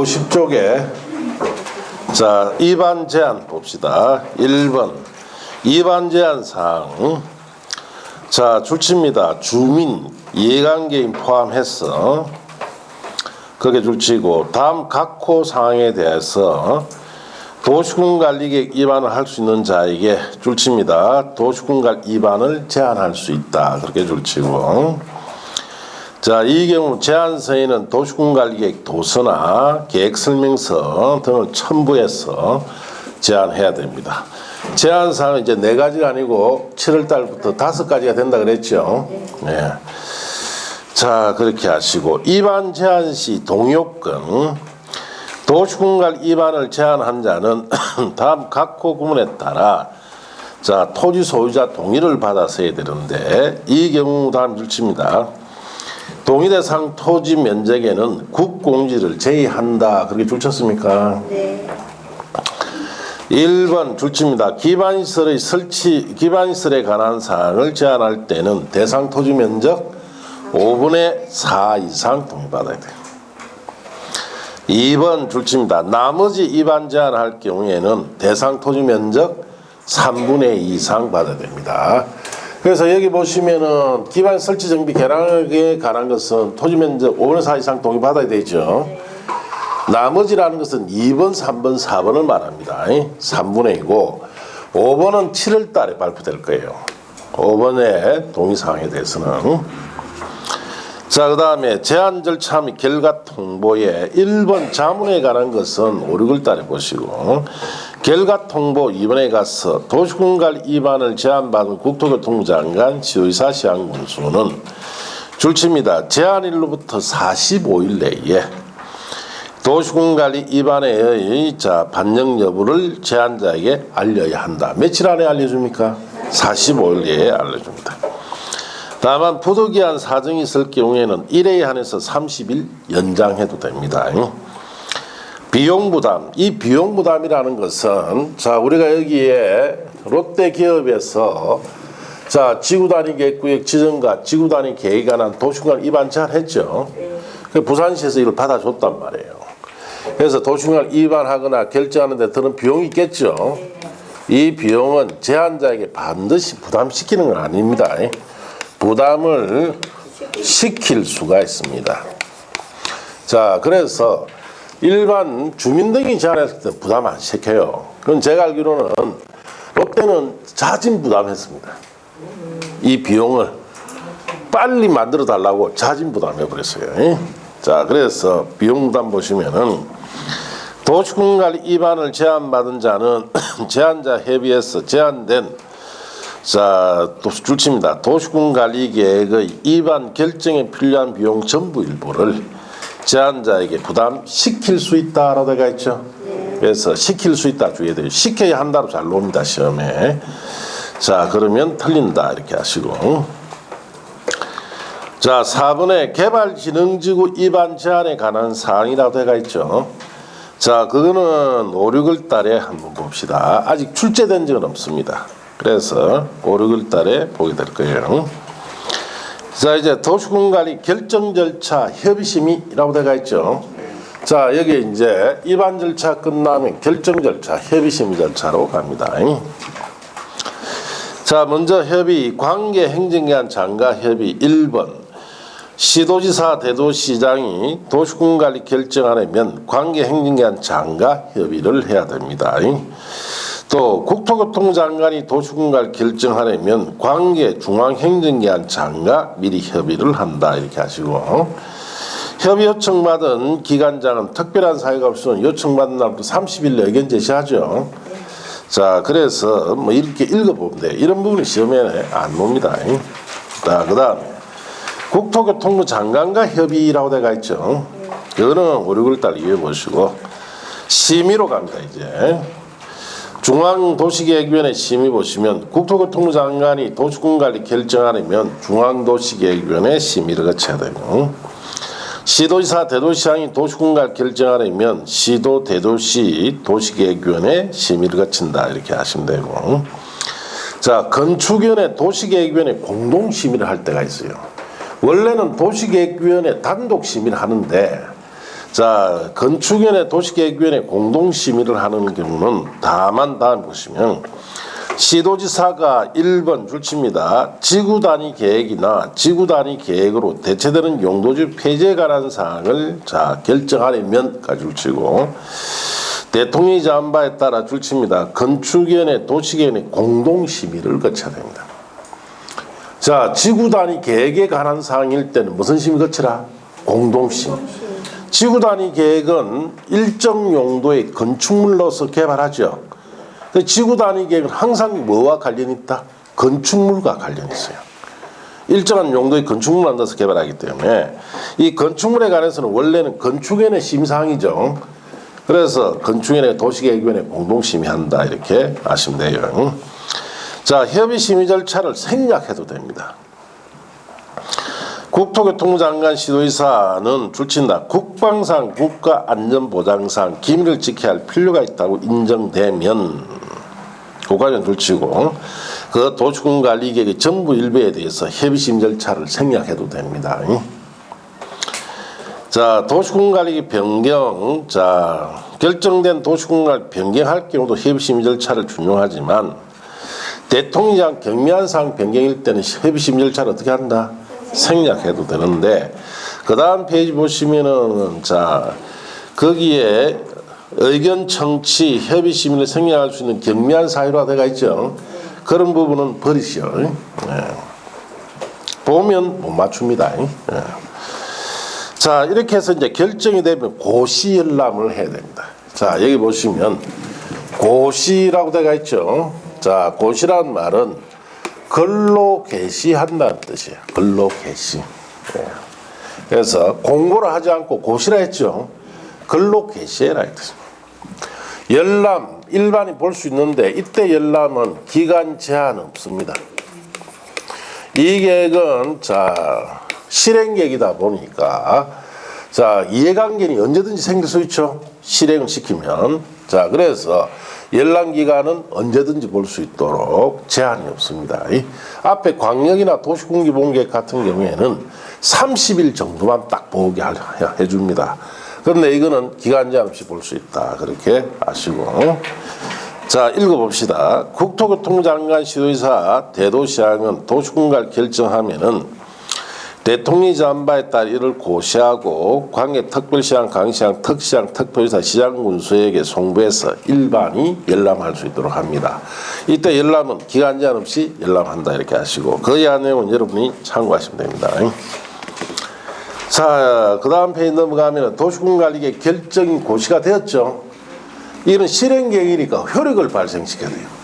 50쪽에 자, 2반 제한 봅시다. 1번 2반 제한 사항. 자, 줄칩니다. 주민, 이해관계인 포함해서 그렇게 줄치고 다음 각호 사항에 대해서 도시군 관리계획 위반을 할 수 있는 자에게 줄칩니다. 도시군 관리 위반을 제한할 수 있다. 그렇게 줄치고 자, 이 경우 제한 서에는 도시군 관리계획 도서나 계획설명서 등을 첨부해서 제한해야 됩니다. 제한 사항은 이제 4가지가 아니고 7월 달부터 5가지가 된다 그랬죠. 네. 자, 그렇게 하시고 위반 제한 시 동의요건 도시군 관리 위반을 제한한 자는 다음 각호 구문에 따라 자, 토지 소유자 동의를 받아서 해야 되는데 이 경우 다음 줄칩니다. 동의 대상 토지 면적에는 국공지를 제외한다. 그렇게 줄쳤습니까? 네. 1번 줄칩니다. 기반시설의 설치, 기반시설에 관한 사항을 제한할 때는 대상 토지 면적 5분의 4 이상 동의받아야 돼요. 2번 줄칩니다. 나머지 위반 제한할 경우에는 대상 토지 면적 3분의 2 이상 받아야 됩니다. 그래서 여기 보시면은 기반 설치 정비 개량에 관한 것은 토지 면적 5분의 4 이상 동의받아야 되죠. 나머지라는 것은 2번, 3번, 4번을 말합니다. 3분의 2고 5번은 7월 달에 발표될 거예요. 5번의 동의사항에 대해서는. 자, 그 다음에 제한 절차 및 결과 통보에 1번 자문에 관한 것은 5, 6월 달에 보시고 결과 통보 2번에 가서 도시군 관리 위반을 제한받은 국토교통부 장관 지도의사 시행 문수는 줄칩니다. 제한일로부터 45일 내에 도시군 관리 위반의 반영 여부를 제한자에게 알려야 한다. 며칠 안에 알려줍니까? 45일 내에 알려줍니다. 다만 부득이한 사정이 있을 경우에는 1회에 한해서 30일 연장해도 됩니다. 비용 부담, 이 비용 부담이라는 것은 자, 우리가 여기에 롯데 기업에서 자, 지구 단위 계획구역 지정과 지구 단위 계획에 관한 도시군 위반 제한했죠. 부산시에서 이걸 받아줬단 말이에요. 그래서 도시군 위반하거나 결정하는데 드는 비용이 있겠죠. 이 비용은 제한자에게 반드시 부담시키는 건 아닙니다. 부담을 시킬 수가 있습니다. 자, 그래서 일반 주민 등이 제한했을 때 부담 안 시켜요. 그건 제가 알기로는 롯데는 자진 부담했습니다. 이 비용을 빨리 만들어 달라고 자진 부담해 버렸어요. 자, 그래서 비용 부담 보시면은 도시군 관리 위반을 제한받은 자는 제한자 협의에서 제한된 자, 또 줄칩니다. 도시군 관리 계획의 위반 결정에 필요한 비용 전부 일부를 제한자에게 부담시킬 수 있다라고 되어 있죠. 그래서 시킬 수 있다 주의해야 돼요. 시켜야 한다로 잘 나옵니다, 시험에. 자, 그러면 틀린다 이렇게 하시고. 자, 4번에 개발진흥지구 위반 제한에 관한 사항이라고 되어 있죠. 자, 그거는 5, 6월 달에 한번 봅시다. 아직 출제된 적은 없습니다. 그래서 5, 6월 달에 보게 될 거예요. 자, 이제 도시군 관리 결정 절차 협의심의라고 되어 있죠. 자, 여기 이제 위반 절차 끝나면 결정 절차 협의심의 절차로 갑니다. 자, 먼저 협의 관계 행정기관 장과 협의 1번 시도지사 대도시장이 도시군 관리 결정하려면 관계 행정기관 장과 협의를 해야 됩니다. 또 국토교통부 장관이 도시군 관리 결정하려면 관계 중앙행정기관 장과 미리 협의를 한다 이렇게 하시고 협의 요청받은 기관장은 특별한 사유가 없으면 요청받은 날부터 30일 내에 의견 제시하죠. 자, 그래서 뭐 이렇게 읽어보면 돼요. 이런 부분이 시험에 안 옵니다. 자, 그 다음에 국토교통부 장관과 협의라고 되어 있죠. 이거는 5, 6월달 이해보시고 심의로 갑니다. 이제 중앙도시계획위원회 심의 보시면 국토교통부 장관이 도시군 관리 결정하려면 중앙도시계획위원회 심의를 거쳐야 되고 시도지사 대도시장이 도시군 관리 결정하려면 시도 대도시 도시계획위원회 심의를 거친다 이렇게 하시면 되고 자, 건축위원회 도시계획위원회 공동심의를 할 때가 있어요. 원래는 도시계획위원회 단독심의를 하는데 자, 건축위원회 도시계획위원회 공동심의를 하는 경우는 다만 다음 보시면 시도지사가 1번 줄칩니다. 지구단위 계획이나 지구단위 계획으로 대체되는 용도지 폐지에 관한 사항을 결정하려면까지 줄치고 대통령이 정한 바에 따라 줄칩니다. 건축위원회 도시계획위원회 공동심의를 거쳐야 됩니다. 자, 지구단위 계획에 관한 사항일 때는 무슨 심의 거치라? 공동심의. 지구단위 계획은 일정 용도의 건축물로서 개발하죠. 지구단위 계획은 항상 뭐와 관련이 있다? 건축물과 관련이 있어요. 일정한 용도의 건축물을 만들어서 개발하기 때문에 이 건축물에 관해서는 원래는 건축위원회 심사항이죠. 그래서 건축위원회 도시계획위원회 공동심의한다 이렇게 아시면 돼요. 자, 협의 심의 절차를 생략해도 됩니다. 국토교통부 장관 시도지사는 줄친다. 국방상 국가안전보장상 기밀을 지켜야 할 필요가 있다고 인정되면 국가전 줄치고 그 도시군관리계획의 전부 일부에 대해서 협의심 절차를 생략해도 됩니다. 자, 도시군관리계획 변경, 자, 결정된 도시군관리 변경할 경우도 협의심 절차를 준용하지만 대통령이 경미한 사항 변경일 때는 협의심 절차를 어떻게 한다? 생략해도 되는데 그 다음 페이지 보시면은 자, 거기에 의견 청취 협의 심의를 생략할 수 있는 경미한 사유가 되어 있죠. 그런 부분은 버리시오. 보면 못 맞춥니다. 자, 이렇게 해서 이제 결정이 되면 고시 열람을 해야 됩니다. 자, 여기 보시면 고시라고 되어 있죠. 자, 고시라는 말은 글로 게시한다는 뜻이에요. 글로 게시. 그래서 공고를 하지 않고 고시라 했죠. 글로 게시해라 이 뜻입니다. 열람 일반이 볼 수 있는데 이때 열람은 기간 제한 없습니다. 이 계획은 자, 실행 계획이다 보니까 자, 이해관계는 언제든지 생길 수 있죠. 실행을 시키면. 자, 그래서 열람 기간은 언제든지 볼 수 있도록 제한이 없습니다. 앞에 광역이나 도시공기본계획 같은 경우에는 30일 정도만 딱 보게 해줍니다. 그런데 이거는 기간 제한 없이 볼 수 있다. 그렇게 아시고. 자, 읽어봅시다. 국토교통부 장관 시도지사 대도시장은 도시군갈 결정하면은 대통령이 정한 바에 따라 이를 고시하고 관계 특별시장, 강시장, 특시장, 특별시장, 시장군수에게 송부해서 일반이 열람할 수 있도록 합니다. 이때 열람은 기간 제한 없이 열람한다 이렇게 하시고 그 이하 내용은 여러분이 참고하시면 됩니다. 자, 그 다음 페이지 넘어가면 도시군관리계획 결정이 고시가 되었죠. 이는 실행계획이니까 효력을 발생시켜야 돼요.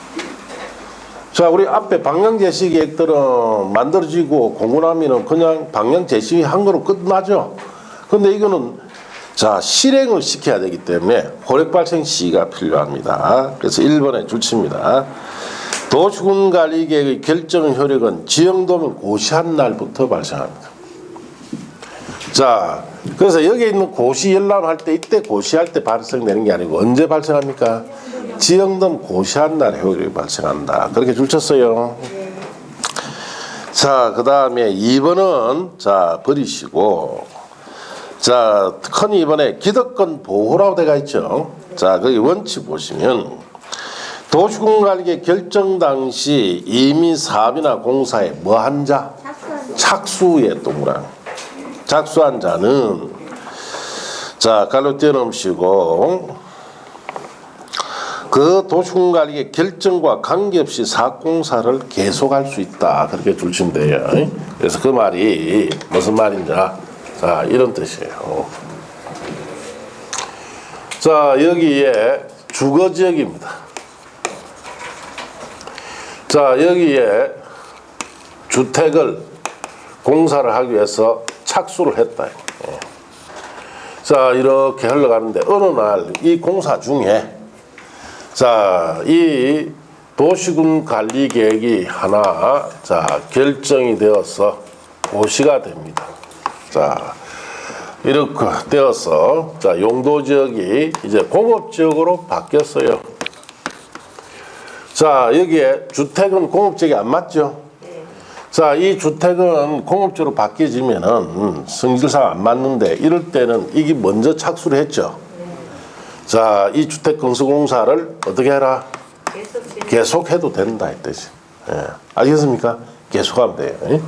자, 우리 앞에 방향제시계획들은 만들어지고 공고나면은 그냥 방향제시한 거로 끝나죠. 근데 이거는 자, 실행을 시켜야 되기 때문에 효력 발생 시기가 필요합니다. 그래서 1번에 줄칩니다. 도시군관리계획의 결정 효력은 지형도면 고시한 날부터 발생합니다. 자, 그래서 여기 있는 고시 열람할 때 이때 고시할 때 발생되는 게 아니고 언제 발생합니까? 지형등 고시한 날 효력이 발생한다. 그렇게 줄쳤어요. 자, 그 다음에 2번은 자, 버리시고 자, 큰 2번에 기득권 보호라고 되어 있죠. 자, 거기 원칙 보시면 도시군관리계획 결정 당시 이미 사업이나 공사에 뭐한 자? 착수에 동그란 착수한 자는 자, 갈로 떼어놓으시고 그 도시군관리계획 결정과 관계없이 사업공사를 계속할 수 있다. 그렇게 줄치면 돼요. 그래서 그 말이 무슨 말인지 자, 이런 뜻이에요. 자, 여기에 주거지역입니다. 자, 여기에 주택을 공사를 하기 위해서 착수를 했다. 자, 이렇게 흘러가는데 어느 날 이 공사 중에 자, 이 도시군관리계획이 하나 자, 결정이 되어서 고시가 됩니다. 자, 이렇게 되어서 자, 용도지역이 이제 공업지역으로 바뀌었어요. 자, 여기에 주택은 공업지역이 안 맞죠? 자, 이 주택은 공업지로 바뀌어지면은 성질상 안 맞는데 이럴 때는 이게 먼저 착수를 했죠. 자, 이 주택 건설공사를 어떻게 해라? 계속해도 된다 이 뜻이. 예. 알겠습니까? 계속하면 돼요. 예?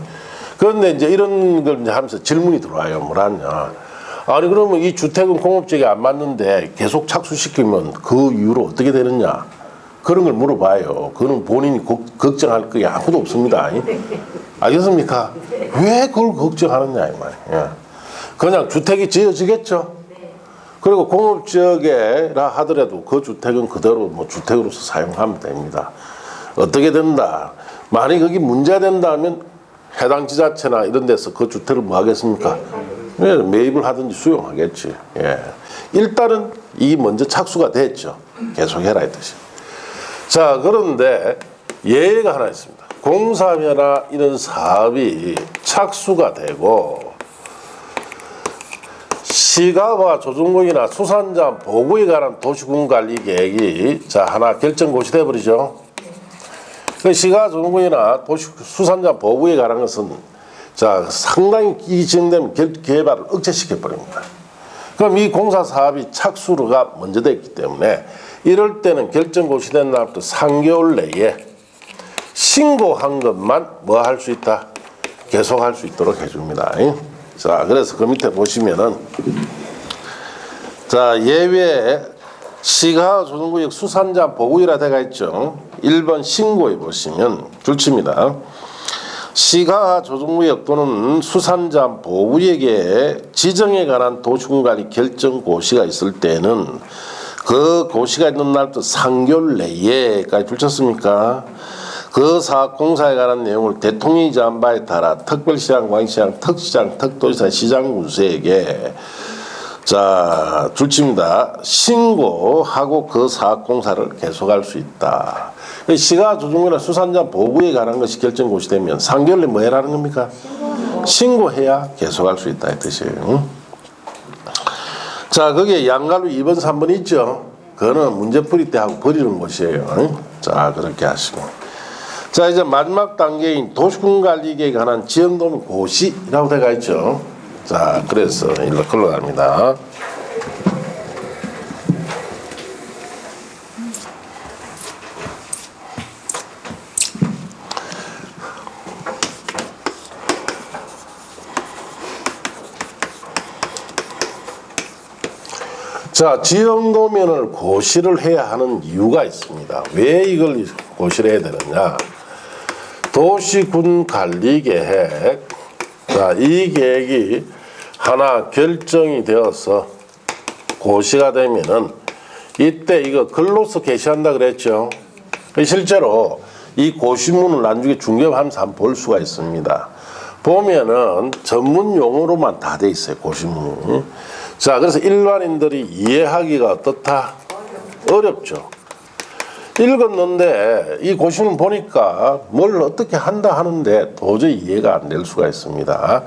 그런데 이제 이런 걸 이제 하면서 질문이 들어와요. 뭐라냐? 아니 그러면 이 주택은 공업지에 안 맞는데 계속 착수시키면 그 이유로 어떻게 되느냐? 그런 걸 물어봐요. 그거는 본인이 걱정할 게 아무도 없습니다. 알겠습니까? 왜 그걸 걱정하느냐 이 말이에요. 그냥 주택이 지어지겠죠. 그리고 공업지역에라 하더라도 그 주택은 그대로 뭐 주택으로서 사용하면 됩니다. 어떻게 된다? 만약 거기 문제가 된다면 해당 지자체나 이런 데서 그 주택을 뭐 하겠습니까? 매입을 하든지 수용하겠지. 예. 일단은 이 먼저 착수가 됐죠. 계속해라 이 뜻이. 자, 그런데 예외가 하나 있습니다. 공사면이나 이런 사업이 착수가 되고 시가와 조정구역이나 수산자 보구에 관한 도시군관리 계획이 하나 결정고시 돼버리죠. 그 시가 조정구역이나 수산자 보구에 관한 것은 상당히 이 진행되면 개발을 억제시켜 버립니다. 그럼 이 공사 사업이 착수가 먼저 됐기 때문에 이럴 때는 결정고시된 날부터 3개월 내에 신고한 것만 뭐 할 수 있다? 계속할 수 있도록 해줍니다. 자, 그래서 그 밑에 보시면은 예외 시가 조정구역 수산자 보구이라 되어 있죠. 1번 신고에 보시면 줄칩니다. 시가 조정구역 또는 수산자 보구역의 지정에 관한 도시군관리 결정고시가 있을 때는 그 고시가 있는 날부터 3개월 내에까지 줄쳤습니까? 그 사업 공사에 관한 내용을 대통령이 정한 바에 따라 특별시장, 광시장, 특시장, 특도지사, 시장군수에게 줄칩니다. 신고하고 그 사업 공사를 계속할 수 있다. 시가 조정구역이나 수산자 보구에 관한 것이 결정고시되면 3개월 내에 뭐 해라는 겁니까? 신고해야 계속할 수 있다 이 뜻이에요. 자, 거기에 양가로 2번, 3번 있죠. 그거는 문제풀이 때 하고 버리는 것이에요. 자, 그렇게 하시고. 자, 이제 마지막 단계인 도시군관리계에 관한 지형도면 고시라고 되어 있죠. 자, 그래서 일로 흘러갑니다. 자, 지형도면을 고시를 해야 하는 이유가 있습니다. 왜 이걸 고시를 해야 되느냐? 도시군관리계획, 이 계획이 하나 결정이 되어서 고시가 되면은 이때 이거 글로서 게시한다 그랬죠. 실제로 이 고시문을 나중에 중개하면서 한번 볼 수가 있습니다. 보면은 전문 용어로만 다 돼 있어요, 고시문이. 자, 그래서 일반인들이 이해하기가 어떻다? 어렵죠. 읽었는데 이 고시문 보니까 뭘 어떻게 한다 하는데 도저히 이해가 안 될 수가 있습니다.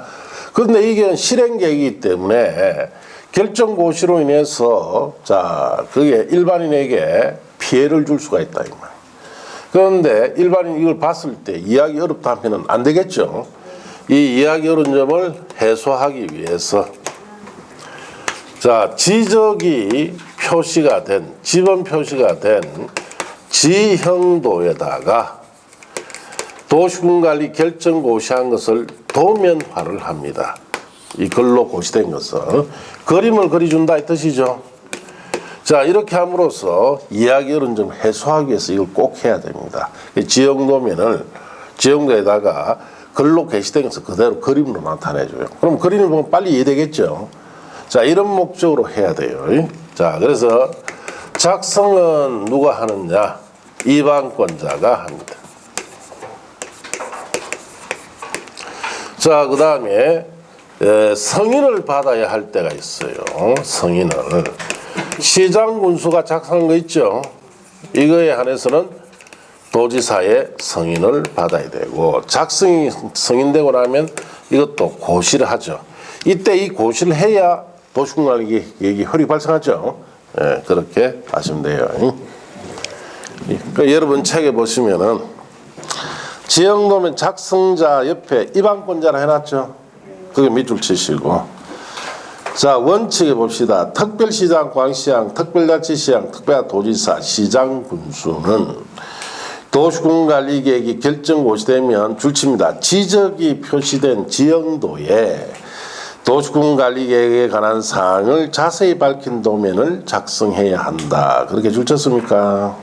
그런데 이게 실행계획이기 때문에 결정고시로 인해서 그게 일반인에게 피해를 줄 수가 있다 이 말. 그런데 일반인 이걸 봤을 때 이해하기 어렵다 하면은 안 되겠죠. 이 이해하기 어려운 점을 해소하기 위해서 지적이 표시가 된, 지번 표시가 된 지형도에다가 도시군관리 결정고시한 것을 도면화를 합니다. 이 글로 고시된 것을 그림을 그려준다 이 뜻이죠. 자, 이렇게 함으로써 이해하기 어려운 점 해소하기 위해서 이걸 꼭 해야 됩니다. 지형도면을 지형도에다가 글로 게시된 것을 그대로 그림으로 나타내줘요. 그럼 그림을 보면 빨리 이해되겠죠. 자, 이런 목적으로 해야 돼요. 자, 그래서 작성은 누가 하느냐? 이방권자가 합니다. 자, 그 다음에 승인을 받아야 할 때가 있어요. 승인을. 시장군수가 작성한 거 있죠. 이거에 한해서는 도지사의 승인을 받아야 되고, 작성이 승인되고 나면 이것도 고시를 하죠. 이때 이 고시를 해야 도시군관리 계획이 효력이 발생하죠. 예, 그렇게 하시면 돼요. 그러니까 여러분 책에 보시면은 지역도면 작성자 옆에 입안권자라 해놨죠. 그게 밑줄 치시고. 자, 원칙에 봅시다. 특별시장, 광시장, 특별자치시장, 특별도지사, 시장, 군수는 도시군관리계획이 결정 고시되면 줄칩니다. 지적이 표시된 지역도에 도시군관리계획에 관한 사항을 자세히 밝힌 도면을 작성해야 한다. 그렇게 줄쳤습니까?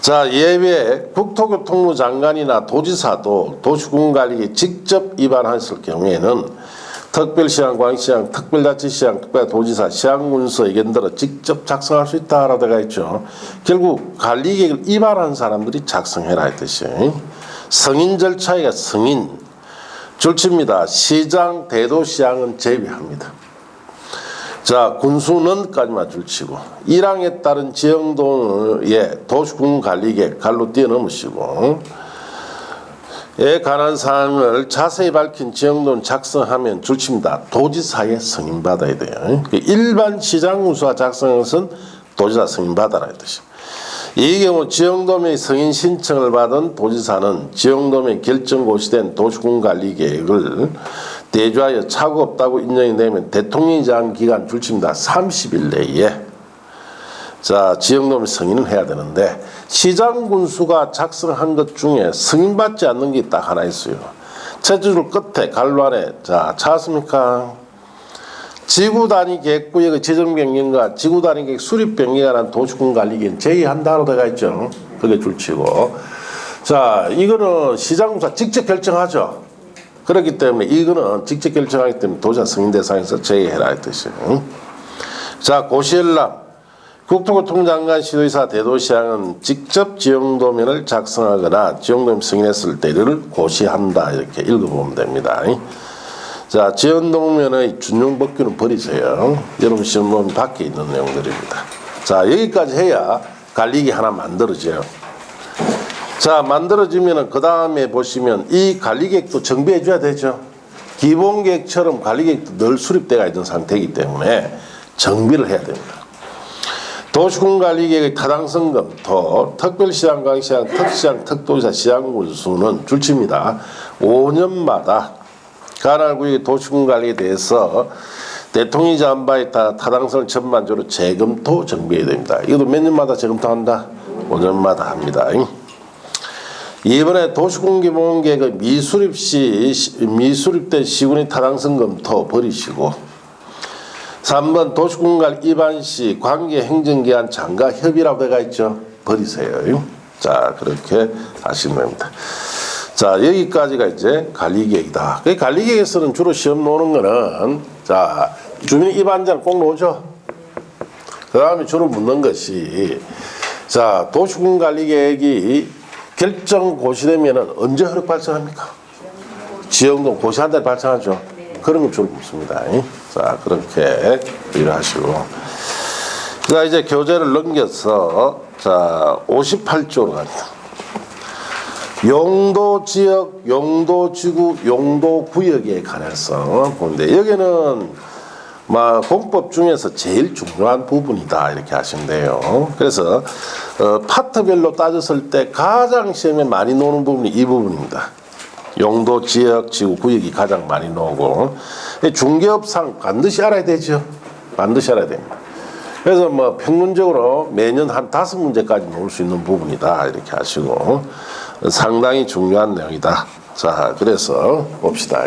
자, 예외 국토교통부 장관이나 도지사도 도시군관리계획에 직접 위반했을 경우에는 특별시장, 광시장, 특별자치시장, 특별도지사, 시장군수 의견들을 직접 작성할 수 있다라고 되어 있죠. 결국 관리계획을 위반한 사람들이 작성해라 이 뜻이. 승인 절차가 승인 줄칩니다. 시장, 대도시장은 제외합니다. 자, 군수는까지만 줄치고 1항에 따른 지역도의 도시군관리계획 갈로 뛰어넘으시고 에 관한 사항을 자세히 밝힌 지역도는 작성하면 줄칩니다. 도지사의 승인받아야 돼요. 일반 시장군수가 작성한 것은 도지사 승인받아라 이 뜻이에요. 이 경우 지역도면의 승인 신청을 받은 도지사는 지역도면 결정 고시된 도시군관리계획을 대조하여 착오 없다고 인정이 되면 대통령이 정한 기간 줄칩니다. 30일 내에 자, 지역도면 승인을 해야 되는데 시장군수가 작성한 것 중에 승인받지 않는 게 딱 하나 있어요. 첫째 줄 끝에 갈로 안에 자, 찾았습니까? 지구단위 계획구역의 지정 변경과 지구단위 계획 수립 변경에 관한 도시군관리계획 제의한다로 되어 있죠. 그게 줄치고. 자, 이거는 시장군수가 직접 결정하죠. 그렇기 때문에 이거는 직접 결정하기 때문에 도지사 승인 대상에서 제의해라 이 뜻이에요. 자, 고시엘람 국토교통장관, 시도지사, 대도시장은 직접 지역도면을 작성하거나 지역도면 승인했을 때를 고시한다 이렇게 읽어보면 됩니다. 자, 지역도면의 준용 법규는 버리세요. 여러분 시험 보면 밖에 있는 내용들입니다. 자, 여기까지 해야 관리계획 하나 만들어져요. 자, 만들어지면은 그 다음에 보시면 이 관리계획도 정비해 줘야 되죠. 기본계획처럼 관리계획도 늘 수립되어 있는 상태이기 때문에 정비를 해야 됩니다. 도시군관리계획의 타당성 검토, 특별시장, 광시장, 특시장, 특도지사, 시장군수는 줄칩니다. 5년마다 관할 구역의 도시군관리에 대해서 대통령이 정한 바에 따라 타당성을 전반적으로 재검토 정비해야 됩니다. 이것도 몇 년마다 재검토한다? 5년마다 합니다. 이번에 도시군기본계획의 미수립된 시군의 타당성 검토 버리시고 3번 도시군관리 위반 시 관계 행정기관 장과 협의라고 되어 있죠. 버리세요. 자, 그렇게 하시면 됩니다. 자, 여기까지가 이제 관리계획이다. 그 관리계획에서는 주로 시험 놓는 거는 자, 주민 위반자는 꼭 놓죠. 그 다음에 주로 묻는 것이 자, 도시군관리계획이 결정 고시되면은 언제 허락 발생합니까? 지역도 고시한 달 발생하죠. 그런 걸 주로 묻습니다. 자, 그렇게 이해하시고. 자, 이제 교재를 넘겨서 자, 58조로 갑니다. 용도지역, 용도지구, 용도구역에 관해서 보는데 여기는 공법 중에서 제일 중요한 부분이다 이렇게 하시면 돼요. 그래서 파트별로 따졌을 때 가장 시험에 많이 나오는 부분이 이 부분입니다. 용도, 지역, 지구, 구역이 가장 많이 나오고 중개업상 반드시 알아야 되죠. 반드시 알아야 됩니다. 그래서 평균적으로 매년 한 5문제까지 나올 수 있는 부분이다 이렇게 하시고 상당히 중요한 내용이다. 자, 그래서 봅시다.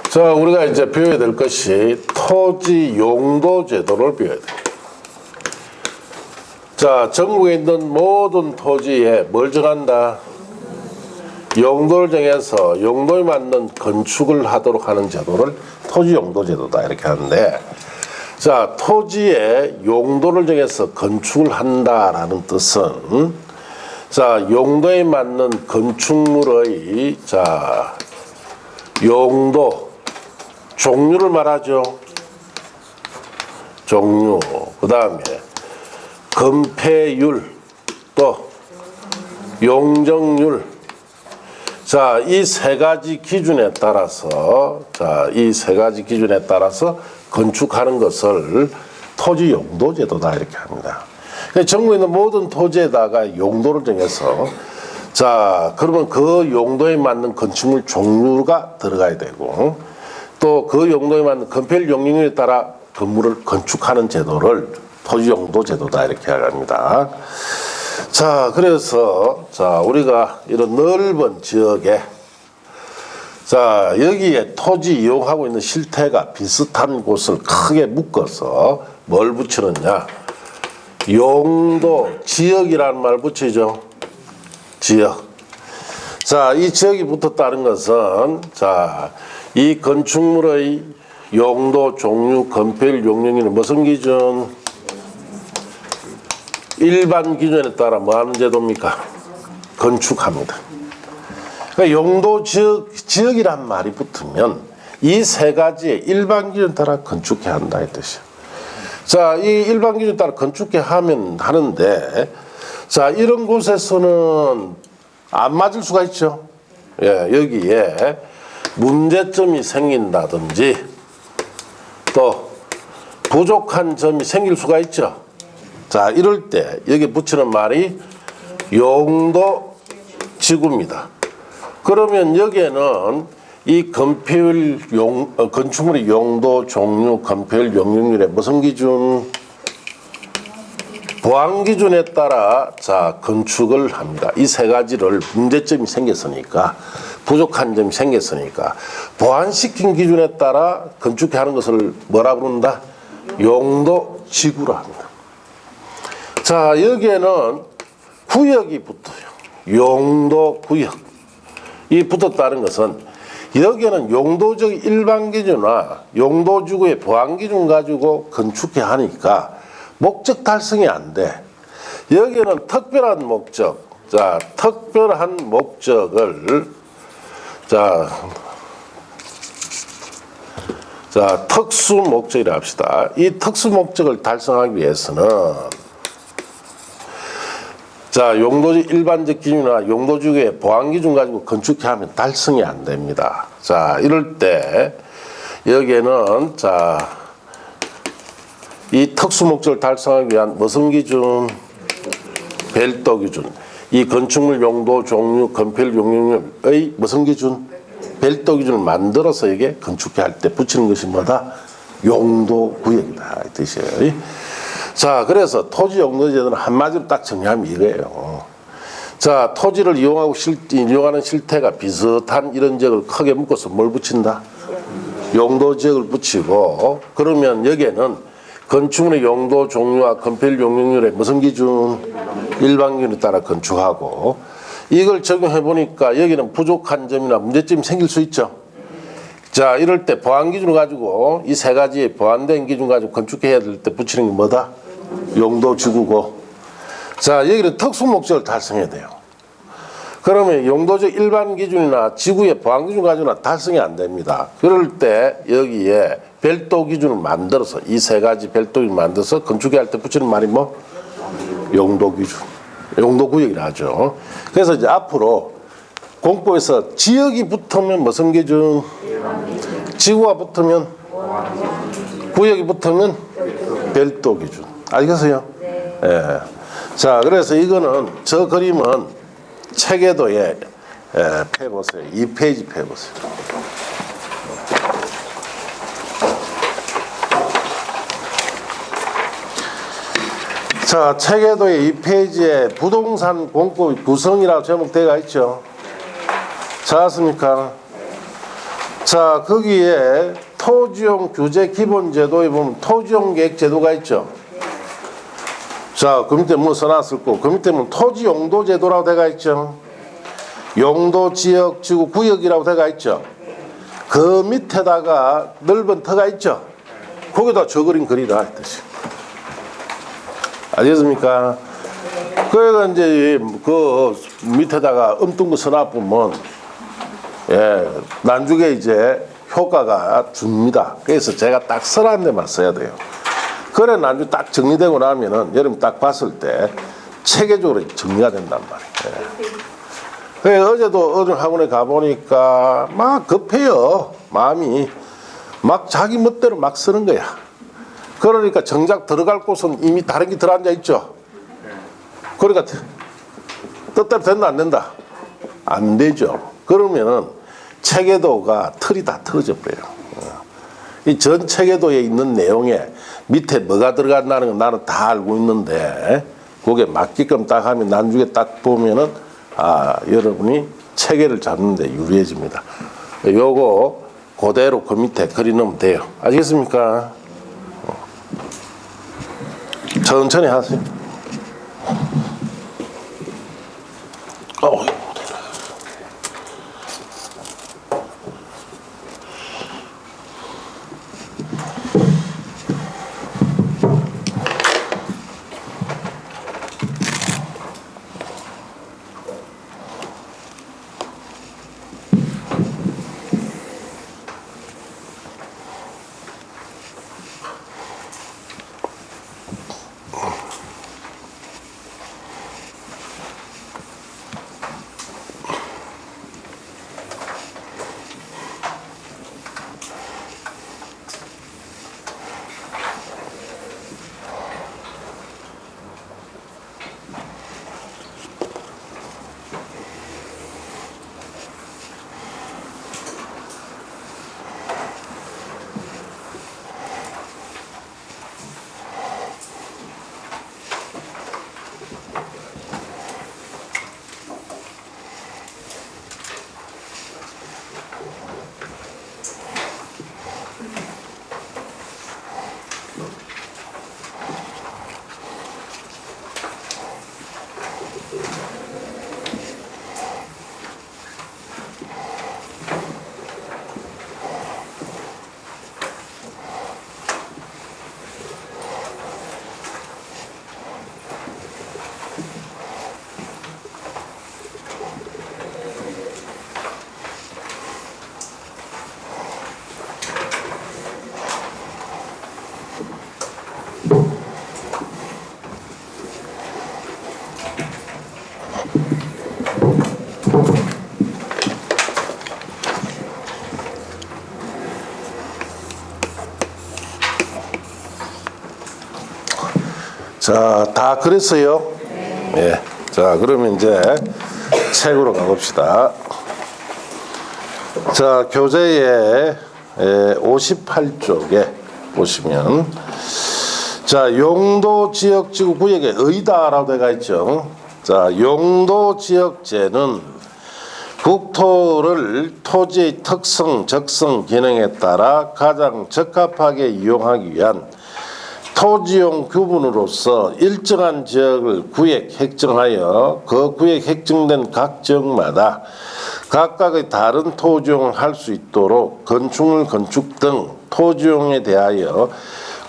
자, 우리가 이제 배워야 될 것이 토지 용도 제도를 배워야 돼요. 자, 전국에 있는 모든 토지에 뭘 정한다? 용도를 정해서 용도에 맞는 건축을 하도록 하는 제도를 토지 용도 제도다 이렇게 하는데, 자, 토지에 용도를 정해서 건축을 한다라는 뜻은 자, 용도에 맞는 건축물의 자, 용도, 종류를 말하죠. 종류, 그 다음에 건폐율, 또 용적률. 자, 이 세 가지 기준에 따라서, 건축하는 것을 토지 용도 제도다 이렇게 합니다. 전국에 있는 모든 토지에다가 용도를 정해서, 자, 그러면 그 용도에 맞는 건축물 종류가 들어가야 되고, 또 그 용도에 맞는 건폐율 용적률에 따라 건물을 건축하는 제도를 토지 용도 제도다 이렇게 합니다. 자, 그래서 자, 우리가 이런 넓은 지역에, 자, 여기에 토지 이용하고 있는 실태가 비슷한 곳을 크게 묶어서 뭘 붙이느냐? 용도, 지역이라는 말 붙이죠. 지역. 자, 이 지역이 붙었다는 것은, 자, 이 건축물의 용도, 종류, 건폐율, 용적률은 무슨 기준? 일반 기준에 따라 뭐 하는 제도입니까? 건축합니다. 그러니까 용도, 지역이란 말이 붙으면 이 세 가지의 일반 기준에 따라 건축해야 한다 이 뜻이에요. 자, 이 일반 기준에 따라 건축해야 하는데, 자, 이런 곳에서는 안 맞을 수가 있죠. 예, 여기에 문제점이 생긴다든지 또 부족한 점이 생길 수가 있죠. 자, 이럴 때 여기 붙이는 말이 용도 지구입니다. 그러면 여기에는 이 건폐율 건축물의 용도, 종류, 건폐율, 용적률의 무슨 기준? 보안 기준에 따라 자, 건축을 합니다. 이 세 가지를 문제점이 생겼으니까, 부족한 점이 생겼으니까 보완시킨 기준에 따라 건축해 하는 것을 뭐라 부른다? 용도 지구라 합니다. 자, 여기에는 구역이 붙어요. 용도 구역. 이 붙었다는 것은 여기에는 용도적 일반 기준과 용도지구의 보안 기준 가지고 건축해 하니까 목적 달성이 안 돼. 여기에는 특별한 목적. 자, 특별한 목적을 자, 특수 목적이라 합시다. 이 특수 목적을 달성하기 위해서는 자, 용도적 일반적 기준이나 용도지구의 보안 기준 가지고 건축해 하면 달성이 안 됩니다. 자, 이럴 때 여기에는 자, 이 특수 목적을 달성하기 위한 무슨 기준? 별도 기준. 이 건축물 용도, 종류, 건폐율, 용적률의 무슨 기준? 별도 기준을 만들어서 이게 건축할 때 붙이는 것이 뭐다? 용도 구역이다 이 뜻이에요. 자, 그래서 토지 용도 제도는 한마디로 딱 정리하면 이거예요. 자, 토지를 이용하는 실태가 비슷한 이런 지역을 크게 묶어서 뭘 붙인다? 용도 지역을 붙이고, 그러면 여기에는 건축물의 용도, 종류와 건폐율, 용적률의 무슨 기준? 일반 기준에 따라 건축하고, 이걸 적용해 보니까 여기는 부족한 점이나 문제점이 생길 수 있죠. 자, 이럴 때 보안 기준을 가지고 이 세 가지 보완된 기준 가지고 건축해야 될 때 붙이는 게 뭐다? 용도 지구고. 자, 여기는 특수 목적을 달성해야 돼요. 그러면 용도적 일반 기준이나 지구의 보안 기준 가지고는 달성이 안 됩니다. 그럴 때 여기에 별도 기준을 만들어서 이 세 가지 별도 기준을 만들어서 건축해야 할 때 붙이는 말이 뭐? 용도 기준. 용도 구역이라 하죠. 그래서 이제 앞으로 공법에서 지역이 붙으면 무슨 기준? 지구가 붙으면 구역이 붙으면 별도 기준. 알겠어요? 네. 예. 자, 그래서 이거는 저 그림은 책에도에 펴보세요. 2페이지 펴보세요. 자, 책에도의 2페이지에 부동산 공법 구성이라고 제목되어 있죠. 찾았습니까? 자, 거기에 토지용 규제 기본제도에 보면 토지용 계획 제도가 있죠. 자, 그 밑에 뭐 써놨을 거고, 그 밑에 보면 토지 용도 제도라고 되어 있죠. 용도 지역 지구 구역이라고 되어 있죠. 그 밑에다가 넓은 터가 있죠. 거기다 저 그림 그리라 이 뜻이에요. 알겠습니까? 그래서 이제 그 밑에다가 엉뚱 거 써놔보면 예, 난중에 이제 효과가 줍니다. 그래서 제가 딱 설한 데만 써야 돼요. 그래 난중 딱 정리되고 나면은 여러분 딱 봤을 때 체계적으로 정리가 된단 말이에요. 예. 그래서 어제도 어느 학원에 가보니까 막 급해요. 마음이 막 자기 멋대로 막 쓰는 거야. 그러니까 정작 들어갈 곳은 이미 다른 게 들어앉아 있죠. 그러니까 뜻대로 된다 안 된다? 안 되죠. 그러면은 체계도가 틀이 다 틀어져 버려요. 이 전 체계도에 있는 내용에 밑에 뭐가 들어간다는 건 나는 다 알고 있는데 그게 맞게끔 딱 하면 나중에 딱 보면은 여러분이 체계를 잡는데 유리해집니다. 요거 그대로 그 밑에 그려놓으면 돼요. 아시겠습니까? 천천히 하세요. 자, 다 그랬어요? 예. 자, 그러면 이제 책으로 가봅시다. 자, 교재의 58쪽에 보시면 자, 용도 지역 지구 구역의 의다라고 되어 있죠. 자, 용도 지역제는 국토를 토지의 특성, 적성, 기능에 따라 가장 적합하게 이용하기 위한 토지용 규분으로서 일정한 지역을 구역 획정하여 그 구역 획정된 각 지역마다 각각의 다른 토지용을 할 수 있도록 건축물 건축 등 토지용에 대하여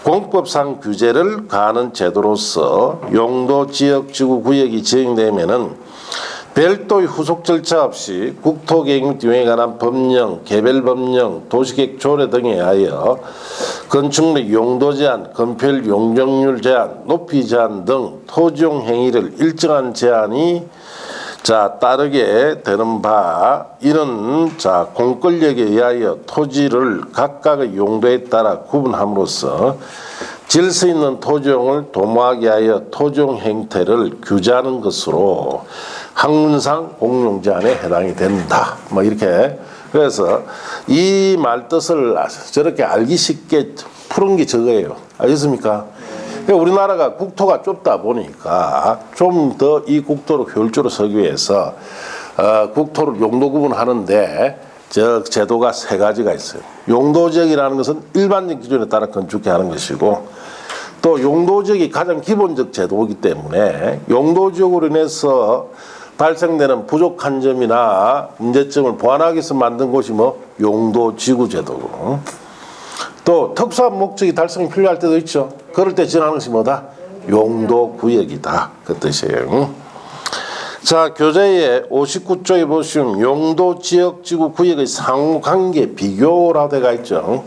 공법상 규제를 가하는 제도로서 용도 지역 지구 구역이 지정되면은 별도의 후속 절차 없이 국토계획 및 등에 관한 법령, 개별 법령, 도시계획 조례 등에 의하여 건축물 용도 제한, 건폐율 용적률 제한, 높이 제한 등 토지용 행위를 일정한 제한이 따르게 되는 바 이는 공권력에 의하여 토지를 각각의 용도에 따라 구분함으로써 질서 있는 토지용을 도모하게 하여 토지용 행태를 규제하는 것으로 학문상 공용 제한에 해당이 된다. 뭐 이렇게 그래서 이 말 뜻을 저렇게 알기 쉽게 푸는 게 저거예요. 알겠습니까? 우리나라가 국토가 좁다 보니까 좀 더 이 국토를 효율적으로 서기 위해서 국토를 용도 구분하는데 저 제도가 세 가지가 있어요. 용도지역이라는 것은 일반적 기준에 따라 건축해 하는 것이고 또 용도지역이 가장 기본적 제도이기 때문에 용도지역으로 인해서 발생되는 부족한 점이나 문제점을 보완하기 위해서 만든 곳이 용도지구 제도고 또 특수한 목적이 달성이 필요할 때도 있죠. 그럴 때 지정하는 것이 뭐다? 용도구역이다. 그 뜻이에요. 자, 교재의 59쪽에 보시면 용도, 지역, 지구, 구역의 상호관계 비교라 되어 있죠.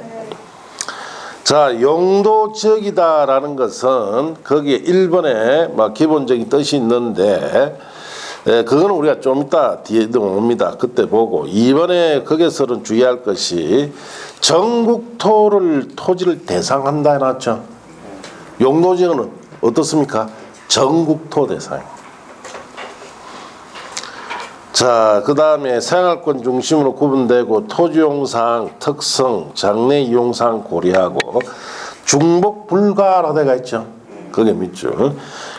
자, 용도, 지역이다라는 것은 거기에 1번에 막 기본적인 뜻이 있는데 그거는 우리가 좀 이따 뒤에 옵니다. 그때 보고 2번에 거기서는 주의할 것이 전국 토지를 대상한다 해놨죠. 용도, 지역은 어떻습니까? 전국토 대상. 자, 그 다음에 생활권 중심으로 구분되고 토지용상 특성, 장래 이용상 고려하고 중복 불가라 되어 있죠. 그게 밑줄.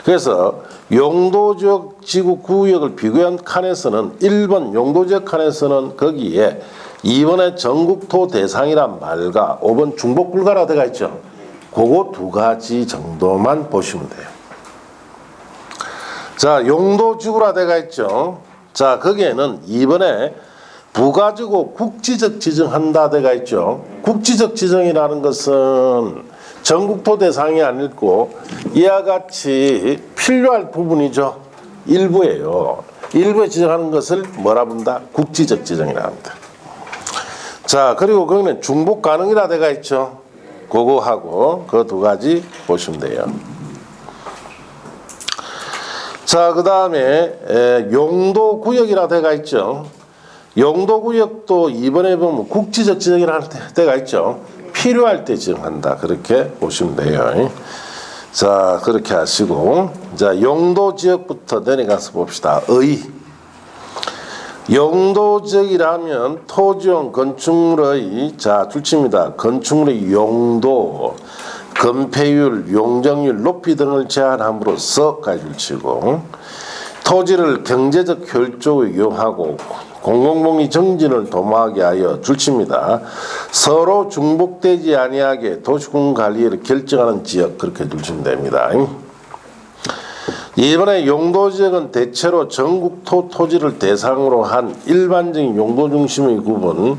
그래서 용도지역, 지구, 구역을 비교한 칸에서는 1번 용도지역 칸에서는 거기에 2번의 전국토 대상이란 말과 5번 중복 불가라 되어 있죠. 그거 두 가지 정도만 보시면 돼요. 자, 용도지구라 되어 있죠. 자, 거기에는 2번에 부가지구 국지적 지정한다 되어 있죠. 국지적 지정이라는 것은 전국토 대상이 아니고 이와 같이 필요할 부분이죠. 일부예요. 일부에 지정하는 것을 뭐라 부른다? 국지적 지정이라 합니다. 자, 그리고 거기는 중복 가능이라 되어 있죠. 그거하고 그 두 가지 보시면 돼요. 자, 그 다음에 용도구역이라 되어 있죠. 용도구역도 이번에 보면 국지적 지정이라는 데가 있죠. 필요할 때 지정한다. 그렇게 보시면 돼요. 자, 그렇게 하시고 자, 용도지역부터 내려가서 봅시다. 용도지역이라면 토지용 건축물의 자, 줄칩니다. 건축물의 용도, 건폐율, 용적률, 높이 등을 제한함으로써 줄치고 토지를 경제적 효율적으로 이용하고 공공복리 정진을 도모하게 하여 줄칩니다. 서로 중복되지 아니하게 도시군 관리를 결정하는 지역 그렇게 줄치면 됩니다. 이번에 용도지역은 대체로 전국 토지를 대상으로 한 일반적인 용도 중심의 구분.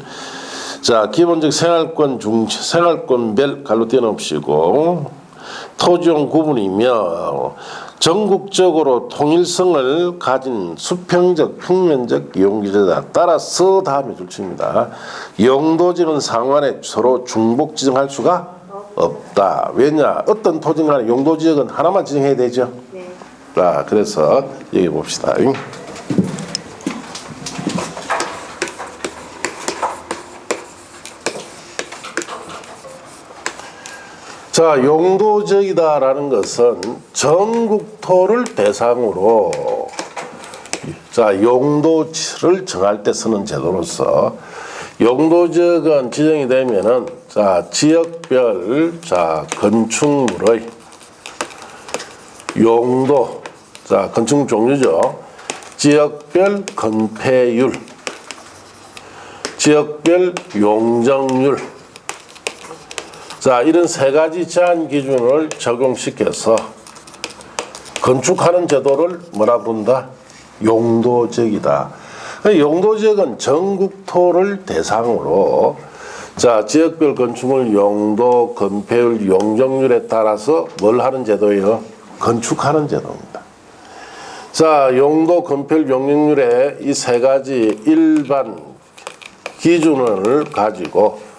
자, 기본적 생활권별 갈로 떼어놓으시고 토지용 구분이며 전국적으로 통일성을 가진 수평적, 평면적 이용규제다. 따라서 다음에 줄칩니다. 용도지역은 상환에 서로 중복 지정할 수가 없다. 왜냐? 어떤 토지는 간에 용도지역은 하나만 지정해야 되죠. 네. 자, 그래서 여기 봅시다. 자, 용도지역이다라는 것은 전국토를 대상으로 자, 용도를 정할 때 쓰는 제도로서 용도지역은 지정이 되면은 자, 지역별 자, 건축물의 용도 자, 건축물 종류죠. 지역별 건폐율, 지역별 용적률 자, 이런 세 가지 제한 기준을 적용시켜서 건축하는 제도를 뭐라 부른다? 용도지역이다. 용도지역은 전국토를 대상으로 자, 지역별 건축물 용도, 건폐율, 용적률에 따라서 뭘 하는 제도예요? 건축하는 제도입니다. 자, 용도, 건폐율, 용적률의 이 세 가지 일반 기준을 가지고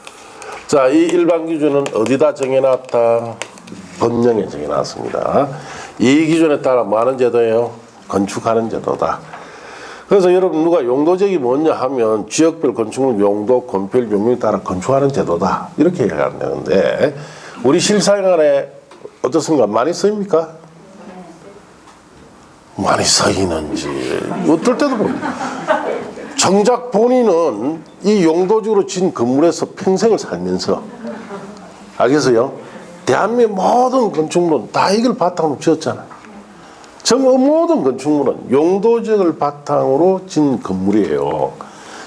자, 이 일반 기준은 어디다 정해놨다? 법령에 정해놨습니다. 이 기준에 따라 뭐 하는 제도예요? 건축하는 제도다. 그래서 여러분 누가 용도지역이 뭐냐 하면 지역별 건축물 용도, 건폐율, 용률에 따라 건축하는 제도다. 이렇게 얘기하면 되는데 우리 실생활에 어떻습니까? 많이 쓰입니까? 많이 쓰이는지 어떨 때도 정작 본인은 이 용도지구로 진 건물에서 평생을 살면서 알겠어요? 대한민국 모든 건축물은 다 이걸 바탕으로 지었잖아요. 정말 모든 건축물은 용도지역을 바탕으로 진 건물이에요.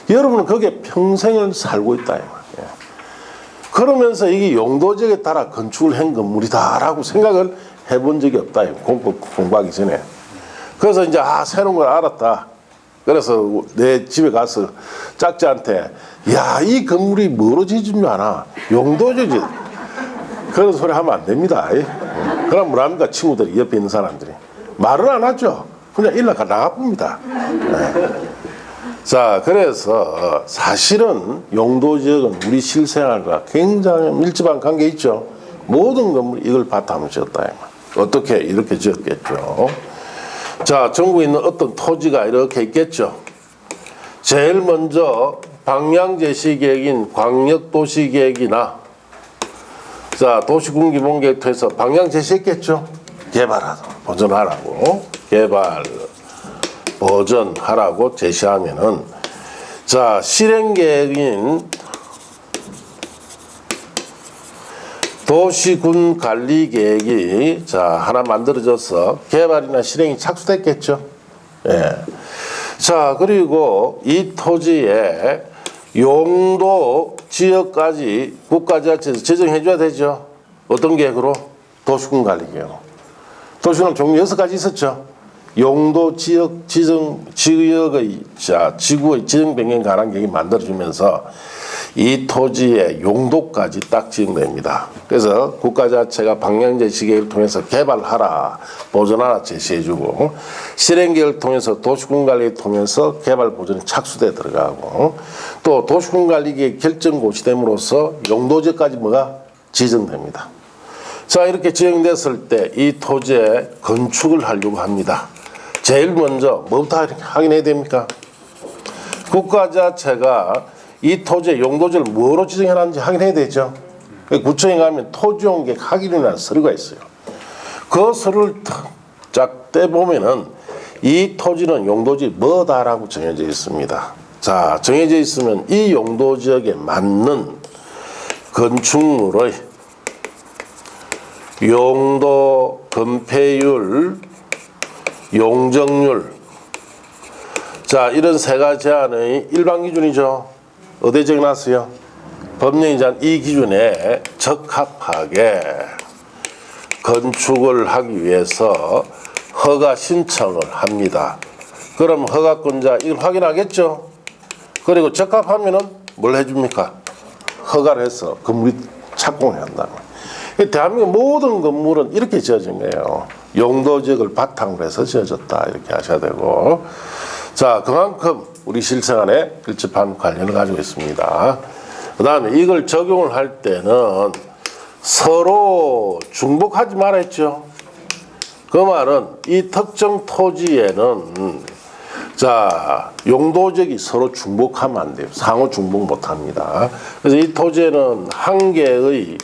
여러분은 거기에 평생을 살고 있다. 그러면서 이게 용도지역에 따라 건축을 한 건물이다라고 생각을 해본 적이 없다. 공부하기 전에. 그래서 이제 새로운 걸 알았다. 그래서 내 집에 가서 짝지한테 야, 이 건물이 뭐로 지어진 줄 아나? 용도지지. 그런 소리 하면 안 됩니다. 그럼 뭐랍니까? 친구들이 옆에 있는 사람들이 말을 안 하죠. 그냥 일러가 나가봅니다. 네. 자, 그래서 사실은 용도지역은 우리 실생활과 굉장히 밀접한 관계 있죠. 모든 건물이 이걸 바탕으로 지었다. 어떻게 이렇게 지었겠죠. 자, 전국에 있는 어떤 토지가 이렇게 있겠죠. 제일 먼저 방향제시계획인 광역도시계획이나 자, 도시군기본계획 통해서 방향 제시했겠죠. 개발하라고, 보전하라고, 개발, 보전하라고 제시하면은 자, 실행계획인 도시군관리계획이 자, 하나 만들어져서 개발이나 실행이 착수됐겠죠. 예. 자, 그리고 이 토지에 용도 지역까지 국가지자체에서 지정해줘야 되죠. 어떤 계획으로? 도시군관리계획으로. 도시군 종류 6가지 있었죠. 용도 지역 지정 지역의 자 지구의 지정 변경에 관한 계획이 만들어지면서 이 토지의 용도까지 딱 지정됩니다. 그래서 국가자체가 방향제시계획을 통해서 개발하라, 보존하라 제시해주고 실행계획을 통해서 도시군관리를 통해서 개발 보존에 착수돼 들어가고 또 도시군관리계획 결정고시 됨으로써 용도지역까지 뭐가 지정됩니다. 자, 이렇게 지정됐을 때 이 토지에 건축을 하려고 합니다. 제일 먼저 뭐부터 확인해야 됩니까? 국가자체가 이 토지의 용도지를 뭐로 지정해놨는지 확인해야 되죠. 구청에 가면 토지용계획 확인이라는 서류가 있어요. 그 서류를 쫙 떼보면은 이 토지는 용도지 뭐다라고 정해져 있습니다. 자, 정해져 있으면 이 용도지역에 맞는 건축물의 용도, 건폐율, 용적률 자, 이런 3가지 제한의 일반 기준이죠. 어디에 적어놨어요? 법령이 제한 이 기준에 적합하게 건축을 하기 위해서 허가 신청을 합니다. 그럼 허가권자 이걸 확인하겠죠? 그리고 적합하면은 뭘 해줍니까? 허가를 해서 건물이 착공을 한다는 거예요. 대한민국 모든 건물은 이렇게 지어진 거예요. 용도지역을 바탕으로 해서 지어졌다. 이렇게 하셔야 되고. 자, 그만큼 우리 실생활에 밀접한 관련을 가지고 있습니다. 그 다음에 이걸 적용을 할 때는 서로 중복하지 말았죠. 그 말은 이 특정 토지에는 자, 용도지역이 서로 중복하면 안 돼요. 상호 중복 못 합니다. 그래서 이 토지에는 한 개의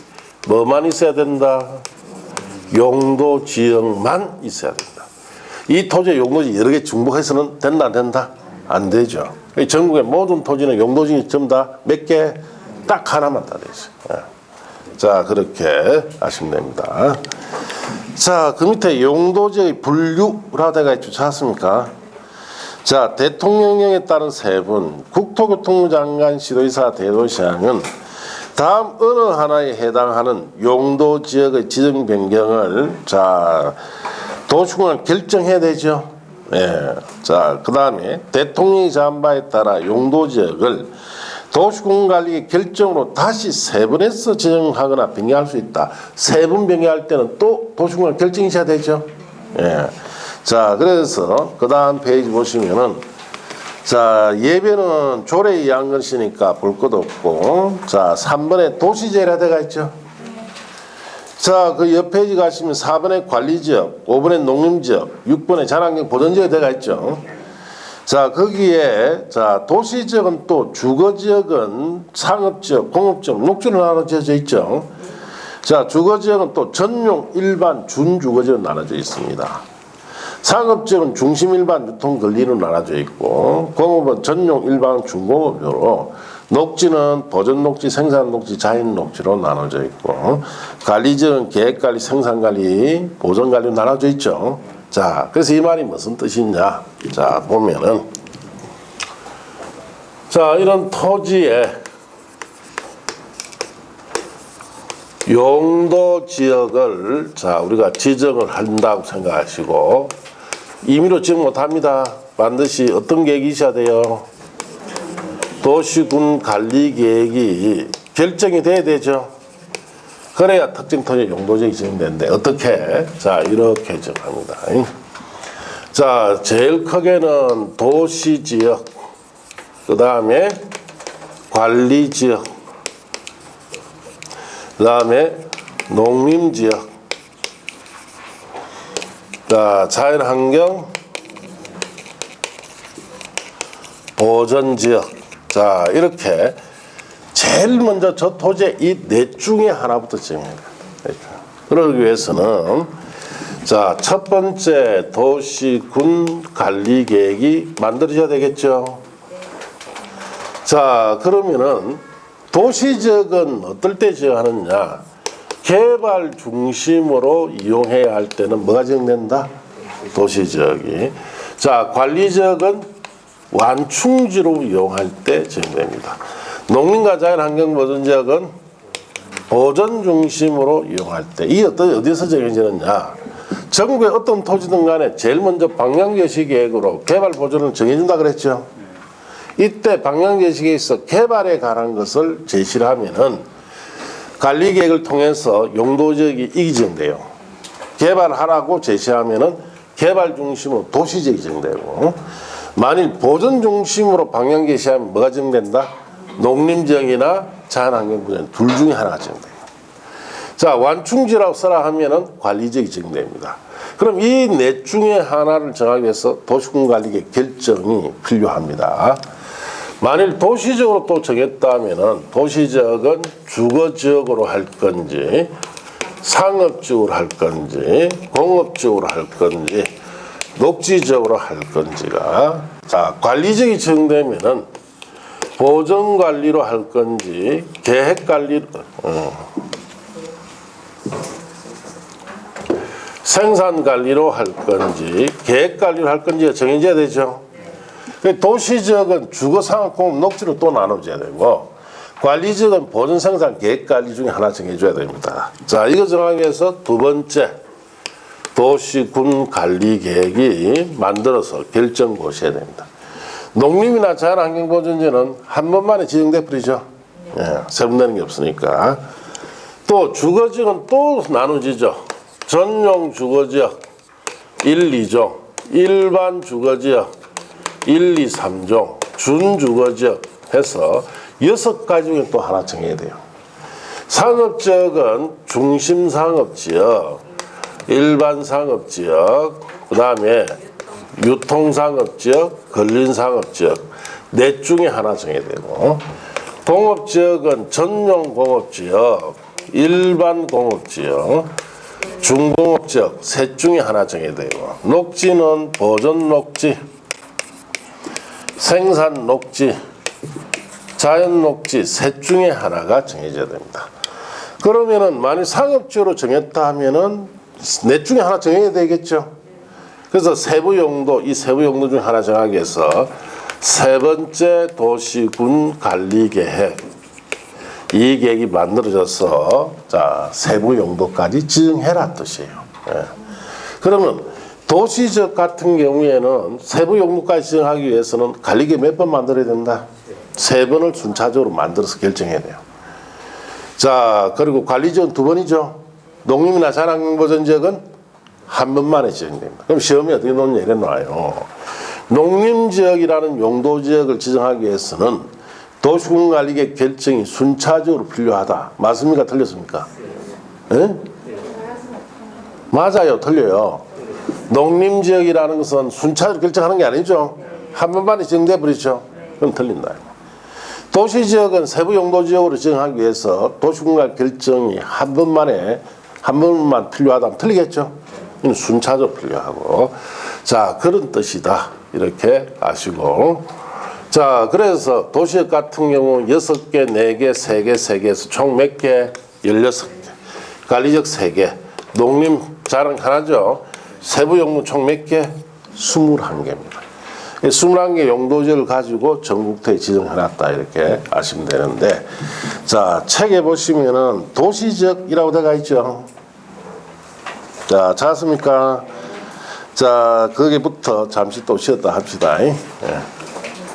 뭐만 있어야 된다? 용도지역만 있어야 된다. 이 토지의 용도지 여러 개 중복해서는 된다 안 된다? 안 되죠. 전국의 모든 토지는 용도지역이 전부 다 몇 개? 딱 하나만 다 되죠. 자, 그렇게 하시면 됩니다. 자, 그 밑에 용도지역의 분류라 되어 있죠. 찾았습니까? 자, 대통령령에 따른 3분, 국토교통부 장관 시도의사 대도시장은 다음 어느 하나에 해당하는 용도지역의 지정 변경을 자, 도시군을 결정해야 되죠. 예. 자, 그 다음에 대통령이 정한 바에 따라 용도지역을 도시군관리 결정으로 다시 3번에서 지정하거나 변경할 수 있다. 3번 변경할 때는 또 도시군을 결정이셔야 되죠. 예. 자, 그래서 그 다음 페이지 보시면은 자, 예배는 조례에 의한 것이니까 볼 것도 없고 자, 3번에 도시재라대가 있죠. 자, 그 옆 페이지 가시면 4번에 관리지역, 5번에 농림지역, 6번에 자랑경 보전지역이 되어 있죠. 자, 거기에 자, 도시지역은 또 주거지역은 상업지역, 공업지역, 녹지로 나눠져 있죠. 자, 주거지역은 또 전용, 일반, 준주거지역으로 나눠져 있습니다. 상업지역은 중심, 일반, 유통, 권리로 나눠져 있고 공업은 전용, 일반, 중공업으로 녹지는 보전 녹지, 생산 녹지, 자연 녹지로 나눠져 있고 관리지역은 계획관리, 생산관리, 보전관리로 나눠져 있죠. 자, 그래서 이 말이 무슨 뜻이냐? 자, 보면은 자, 이런 토지에 용도 지역을 자, 우리가 지정을 한다고 생각하시고 임의로 지정 못합니다. 반드시 어떤 계획이 있어야 돼요? 도시군 관리 계획이 결정이 돼야 되죠. 그래야 특정 토지 용도지역이 지정되는데 어떻게? 자, 이렇게 정합니다. 자, 제일 크게는 도시지역, 그 다음에 관리지역, 그 다음에 농림지역, 자, 자연환경 보전지역. 자, 이렇게 제일 먼저 저 토지의 이 넷 중에 하나부터 정해야 돼요. 그러기 위해서는 자, 첫 번째 도시군 관리 계획이 만들어져야 되겠죠. 자, 그러면은 도시지역은 어떨 때 지어하느냐? 개발 중심으로 이용해야 할 때는 뭐가 지정된다? 도시지역이. 자, 관리지역은 완충지로 이용할 때 지정됩니다. 농림과 자연환경보전지역은 보전 중심으로 이용할 때. 이게 어디서 정해지느냐? 전국의 어떤 토지든 간에 제일 먼저 방향제시 계획으로 개발 보전을 정해준다 그랬죠. 이때 방향제시계에 있어 개발에 관한 것을 제시를 하면은 관리계획을 통해서 용도지역이 지정돼요. 개발하라고 제시하면은 개발 중심으로 도시지역이 지정되고, 만일 보전 중심으로 방향 제시하면 뭐가 지정된다? 농림지역이나 자연환경구역 둘 중에 하나가 지정돼요. 자, 완충지라고 써라 하면은 관리지역이 지정됩니다. 그럼 이 넷 중에 하나를 정하기 위해서 도시군관리계획 결정이 필요합니다. 만일 도시적으로 또 정했다면은 도시지역은 주거지역으로 할 건지 상업지역으로 할 건지 공업지역으로 할 건지 녹지지역으로 할 건지가, 자, 관리지역이 정되면은 보전관리로 할 건지 계획관리로 생산관리로 할 건지 계획관리로 할 건지가 정해져야 되죠. 도시지역은 주거, 상업, 공업, 녹지로 또 나눠져야 되고, 관리지역은 보전, 생산, 계획관리 중에 하나 정해줘야 됩니다. 자, 이거 정하기 위해서 두 번째 도시군 관리 계획이 만들어서 결정 보셔야 됩니다. 농림이나 자연환경보전지는 한 번만에 지정돼 버리죠. 예, 세분되는 게 없으니까. 또 주거지역은 또 나누지죠. 전용 주거지역 1, 2종, 일반 주거지역 1, 2, 3종, 준주거지역 해서 6가지 중에 또 하나 정해야 돼요. 상업지역은 중심상업지역, 일반상업지역, 그 다음에 유통상업지역, 근린상업지역 넷 중에 하나 정해야 되고, 공업지역은 전용공업지역, 일반공업지역, 중공업지역 셋 중에 하나 정해야 되고, 녹지는 보전녹지, 생산녹지, 자연녹지 셋 중에 하나가 정해져야 됩니다. 그러면은 만일 상업지역으로 정했다 하면은 넷 중에 하나 정해야 되겠죠. 그래서 세부용도, 이 세부용도 중 하나 정하기 위해서 세 번째 도시군 관리계획, 이 계획이 만들어져서 자, 세부용도까지 지정해라 뜻이에요. 예. 그러면 도시지역 같은 경우에는 세부용도까지 지정하기 위해서는 관리계획 몇 번 만들어야 된다? 3번을 순차적으로 만들어서 결정해야 돼요. 자, 그리고 관리지역은 2번이죠. 농림이나 자연환경보전지역은 한 번만에 지정됩니다. 그럼 시험에 어떻게 놓느냐 이래 나와요. 농림지역이라는 용도지역을 지정하기 위해서는 도시군관리계획 결정이 순차적으로 필요하다. 맞습니까? 틀렸습니까? 네? 맞아요. 틀려요. 농림지역이라는 것은 순차적으로 결정하는 게 아니죠. 한 번만에 지정돼 버리죠. 그럼 틀린다. 도시지역은 세부용도지역으로 지정하기 위해서 도시군관리 결정이 한 번만 필요하다면 틀리겠죠. 이건 순차적으로 필요하고, 자, 그런 뜻이다 이렇게 아시고, 자, 그래서 도시역 같은 경우 6개, 4개, 3개, 3개에서 총 몇 개? 16개. 관리지역 3개. 농림 자랑 하나죠. 세부용도 총 몇 개? 21개입니다. 21개 용도지역을 가지고 전국토에 지정해놨다 이렇게 아시면 되는데, 자, 책에 보시면은 도시지역이라고 되어 있죠. 자, 찾았습니까? 자, 거기부터 잠시 또 쉬었다 합시다. 예.